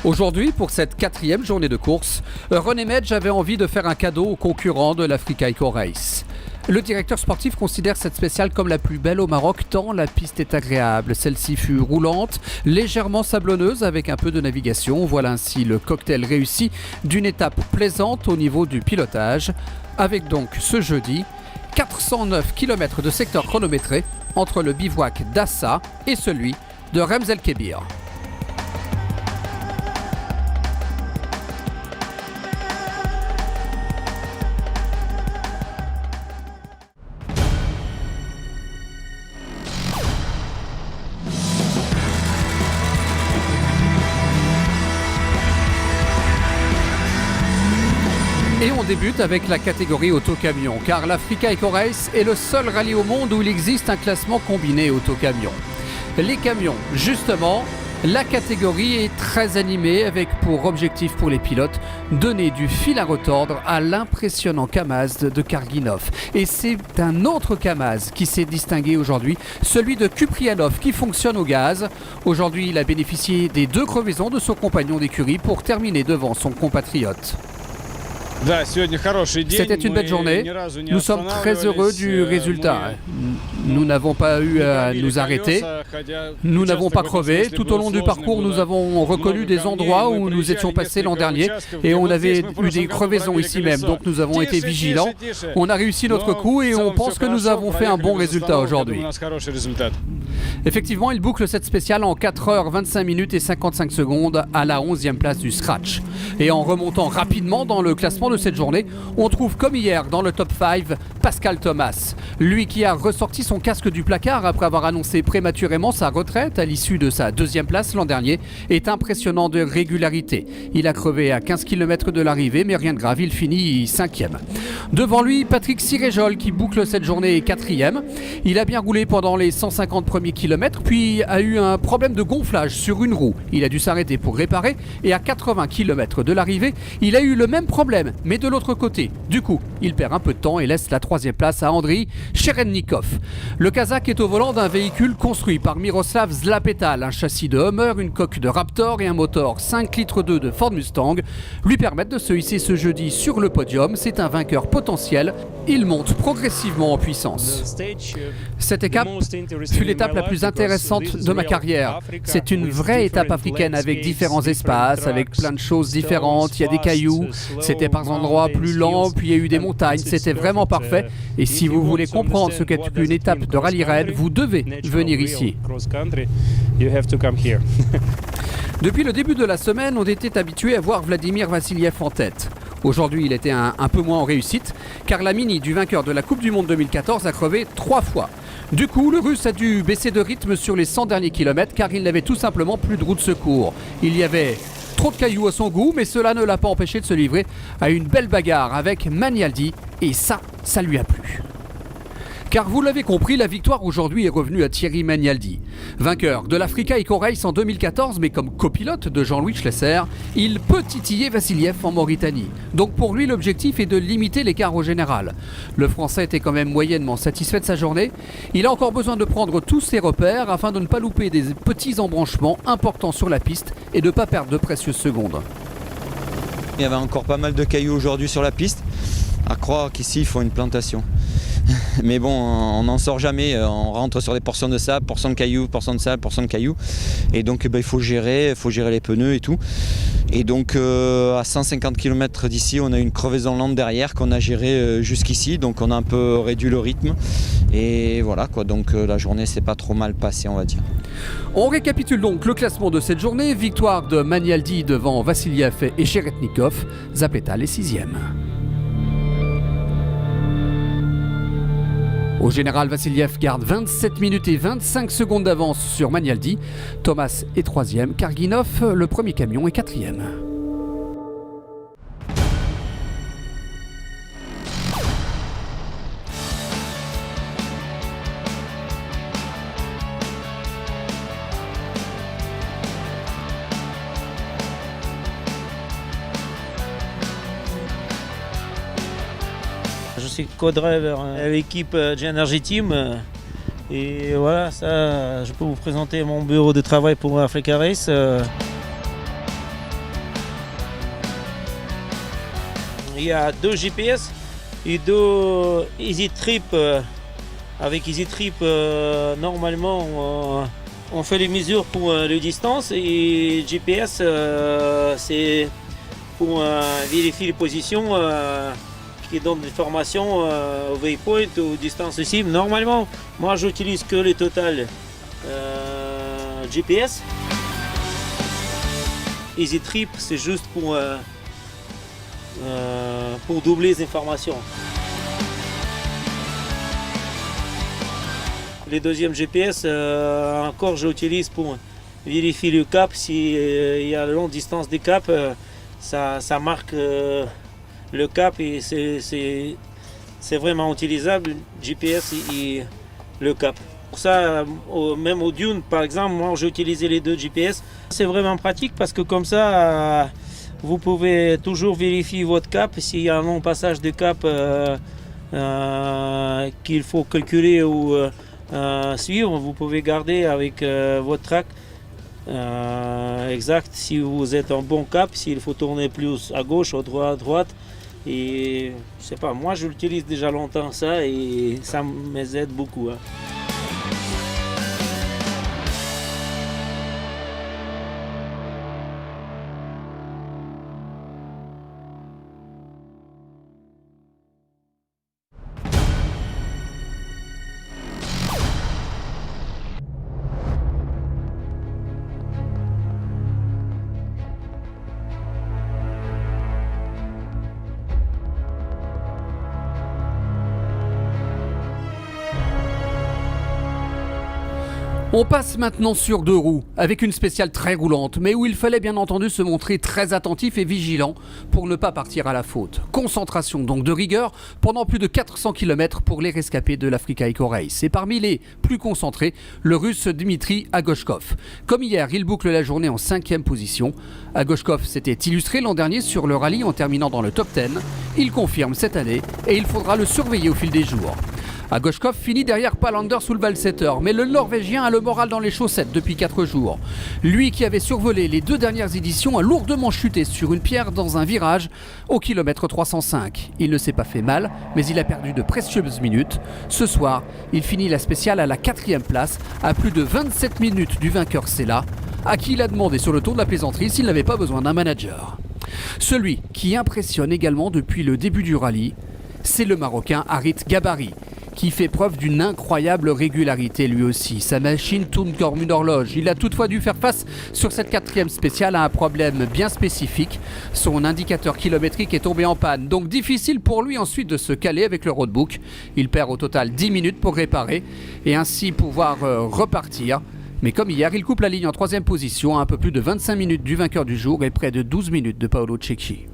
Aujourd'hui, pour cette 4e journée de course, René Medj avait envie de faire un cadeau aux concurrents de l'Africa Eco Race. Le directeur sportif considère cette spéciale comme la plus belle au Maroc tant la piste est agréable. Celle-ci fut roulante, légèrement sablonneuse avec un peu de navigation. Voilà ainsi le cocktail réussi d'une étape plaisante au niveau du pilotage. Avec donc ce jeudi, 409 km de secteur chronométré entre le bivouac d'Assa et celui de Rems El Kébir. Et on débute avec la catégorie autocamion, car l'Africa Eco Race est le seul rallye au monde où il existe un classement combiné autocamion. Les camions, justement, la catégorie est très animée avec pour objectif pour les pilotes donner du fil à retordre à l'impressionnant Kamaz de Karginov. Et c'est un autre Kamaz qui s'est distingué aujourd'hui, celui de Kuprianov qui fonctionne au gaz. Aujourd'hui, il a bénéficié des 2 crevaisons de son compagnon d'écurie pour terminer devant son compatriote. C'était une belle journée. Nous sommes très heureux du résultat. Nous n'avons pas eu à nous arrêter. Nous n'avons pas crevé. Tout au long du parcours, nous avons reconnu des endroits où nous étions passés l'an dernier et on avait eu des crevaisons ici même. Donc nous avons été vigilants. On a réussi notre coup et on pense que nous avons fait un bon résultat aujourd'hui. Effectivement, il boucle cette spéciale en 4h25 et 55 secondes à la 11e place du scratch. Et en remontant rapidement dans le classement de cette journée, on trouve comme hier dans le top 5 Pascal Thomas. Lui qui a ressorti son casque du placard après avoir annoncé prématurément sa retraite à l'issue de sa 2e place l'an dernier est impressionnant de régularité. Il a crevé à 15 km de l'arrivée mais rien de grave, il finit 5e. Devant lui, Patrick Siréjol qui boucle cette journée 4e. Il a bien roulé pendant les 150 premiers kilomètres puis a eu un problème de gonflage sur une roue. Il a dû s'arrêter pour réparer et à 80 km de l'arrivée, il a eu le même problème mais de l'autre côté. Du coup, il perd un peu de temps et laisse la 3e place à Andriy Cherednikov. Le Kazakh est au volant d'un véhicule construit par Miroslav Zlapetal. Un châssis de Hummer, une coque de Raptor et un moteur 5 litres 2 de Ford Mustang lui permettent de se hisser ce jeudi sur le podium. C'est un vainqueur potentiel. Il monte progressivement en puissance. Cette étape fut l'étape la plus intéressante de ma carrière. C'est une vraie étape africaine avec différents espaces, avec plein de choses différentes. Il y a des cailloux, c'était par endroits plus lents, puis il y a eu des montagnes. C'était vraiment parfait. Et si vous voulez comprendre ce qu'est une étape de rallye raid, vous devez venir ici. Depuis le début de la semaine, on était habitué à voir Vladimir Vassiliev en tête. Aujourd'hui, il était un peu moins en réussite, car la Mini du vainqueur de la Coupe du Monde 2014 a crevé 3 fois. Du coup, le Russe a dû baisser de rythme sur les 100 derniers kilomètres, car il n'avait tout simplement plus de roue de secours. Il y avait trop de cailloux à son goût, mais cela ne l'a pas empêché de se livrer à une belle bagarre avec Manialdi, et ça lui a plu. Car vous l'avez compris, la victoire aujourd'hui est revenue à Thierry Manialdi. Vainqueur de l'Africa Eco Race en 2014, mais comme copilote de Jean-Louis Schlesser, il peut titiller Vassiliev en Mauritanie. Donc pour lui, l'objectif est de limiter l'écart au général. Le Français était quand même moyennement satisfait de sa journée. Il a encore besoin de prendre tous ses repères afin de ne pas louper des petits embranchements importants sur la piste et de ne pas perdre de précieuses secondes. Il y avait encore pas mal de cailloux aujourd'hui sur la piste. À croire qu'ici, il faut une plantation. Mais bon, on n'en sort jamais, on rentre sur des portions de sable, portions de cailloux, portions de sable, portions de cailloux. Et donc il faut gérer les pneus et tout. Et donc à 150 km d'ici, on a une crevaison lente derrière qu'on a gérée jusqu'ici. Donc on a un peu réduit le rythme. Et voilà quoi, donc la journée s'est pas trop mal passée, on va dire. On récapitule donc le classement de cette journée. Victoire de Manialdi devant Vassiliev et Cherednikov. Zapetal est 6e. Au général, Vassiliev garde 27 minutes et 25 secondes d'avance sur Manialdi. Thomas est 3e. Karginov, le premier camion, est 4e. Je suis co-driver à l'équipe G-Energy Team et voilà, ça, je peux vous présenter mon bureau de travail pour Africa Race. il y a 2 GPS et 2 Easy Trip. Avec Easy Trip, normalement, on fait les mesures pour les distances et GPS, c'est pour vérifier les positions qui donnent des formations au waypoint, aux distances aussi. Normalement, moi, j'utilise que les total GPS. Easy Trip, c'est juste pour doubler les informations. Les deuxièmes GPS, encore j'utilise pour vérifier le cap. S'il y a la longue distance des caps, ça marque le cap et c'est vraiment utilisable, GPS et le cap. Pour ça, même au Dune, par exemple, moi j'ai utilisé les 2 GPS. C'est vraiment pratique parce que comme ça, vous pouvez toujours vérifier votre cap. S'il y a un long passage de cap qu'il faut calculer ou suivre, vous pouvez garder avec votre track exact si vous êtes en bon cap, s'il faut tourner plus à gauche, à droite. Et je sais pas, moi je l'utilise déjà longtemps ça et ça m'aide beaucoup. On passe maintenant sur 2 roues, avec une spéciale très roulante, mais où il fallait bien entendu se montrer très attentif et vigilant pour ne pas partir à la faute. Concentration donc de rigueur pendant plus de 400 km pour les rescapés de l'Africa Eco Race. Et parmi les plus concentrés, le russe Dmitry Agoshkov. Comme hier, il boucle la journée en 5e position. Agoshkov s'était illustré l'an dernier sur le rallye en terminant dans le top 10. Il confirme cette année et il faudra le surveiller au fil des jours. Agoshkov finit derrière Palander sous le Valsetter, mais le Norvégien a le moral dans les chaussettes depuis 4 jours. Lui qui avait survolé les 2 dernières éditions a lourdement chuté sur une pierre dans un virage au kilomètre 305. Il ne s'est pas fait mal, mais il a perdu de précieuses minutes. Ce soir, il finit la spéciale à la 4e place, à plus de 27 minutes du vainqueur Sella, à qui il a demandé sur le tour de la plaisanterie s'il n'avait pas besoin d'un manager. Celui qui impressionne également depuis le début du rallye, c'est le Marocain Harit Gabari, qui fait preuve d'une incroyable régularité lui aussi. Sa machine tourne comme une horloge. Il a toutefois dû faire face sur cette 4e spéciale à un problème bien spécifique. Son indicateur kilométrique est tombé en panne, donc difficile pour lui ensuite de se caler avec le roadbook. Il perd au total 10 minutes pour réparer et ainsi pouvoir repartir. Mais comme hier, il coupe la ligne en 3e position à un peu plus de 25 minutes du vainqueur du jour et près de 12 minutes de Paolo Cecchi.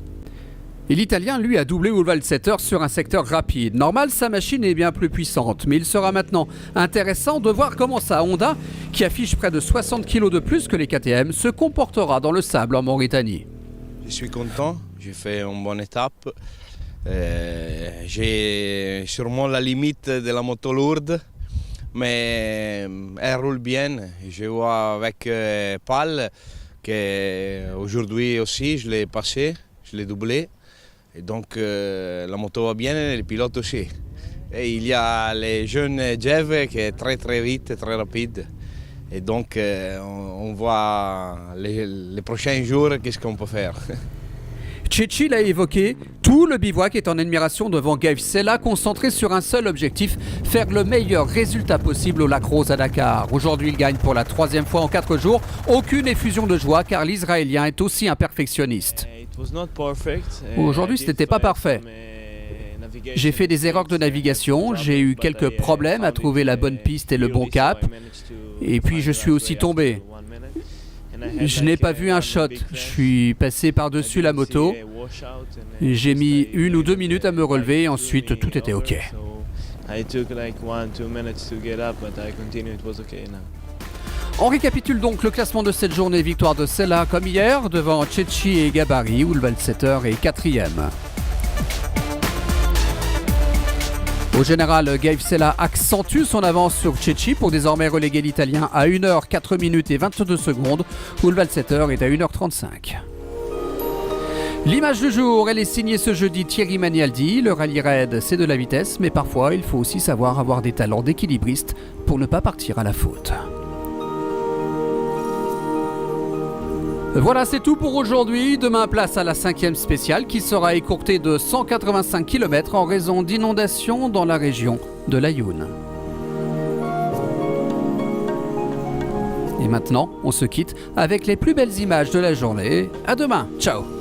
Et l'Italien, lui, a doublé au Valsetter sur un secteur rapide. Normal, sa machine est bien plus puissante, mais il sera maintenant intéressant de voir comment sa Honda, qui affiche près de 60 kg de plus que les KTM, se comportera dans le sable en Mauritanie. Je suis content, j'ai fait une bonne étape. J'ai sûrement la limite de la moto lourde, mais elle roule bien. Je vois avec Pal qu'aujourd'hui aussi je l'ai passé, je l'ai doublé. Et donc la moto va bien et le pilote aussi. Et il y a le jeune Jev qui est très très vite, très rapide. Et donc on voit les prochains jours qu'est-ce qu'on peut faire. Cecchi l'a évoqué, tout le bivouac est en admiration devant Gabe Sella, concentré sur un seul objectif, faire le meilleur résultat possible au Lac Rose à Dakar. Aujourd'hui, il gagne pour la 3e fois en 4 jours. Aucune effusion de joie car l'Israélien est aussi un perfectionniste. Aujourd'hui, ce n'était pas parfait. J'ai fait des erreurs de navigation, j'ai eu quelques problèmes à trouver la bonne piste et le bon cap. Et puis je suis aussi tombé. Je n'ai pas vu un shot, je suis passé par-dessus la moto. J'ai mis 1 ou 2 minutes à me relever et ensuite tout était ok. On récapitule donc le classement de cette journée. Victoire de Sella comme hier devant Cecchi et Gabari où le Valsetter est 4e. Au général, Gabe Sella accentue son avance sur Cecchi pour désormais reléguer l'Italien à 1h 4 minutes et 22 secondes où le Valsetter est à 1h35. L'image du jour, elle est signée ce jeudi Thierry Magnaldi. Le rallye raid, c'est de la vitesse, mais parfois il faut aussi savoir avoir des talents d'équilibriste pour ne pas partir à la faute. Voilà, c'est tout pour aujourd'hui. Demain, place à la 5e spéciale qui sera écourtée de 185 km en raison d'inondations dans la région de l'Aïoun. Et maintenant, on se quitte avec les plus belles images de la journée. À demain, ciao!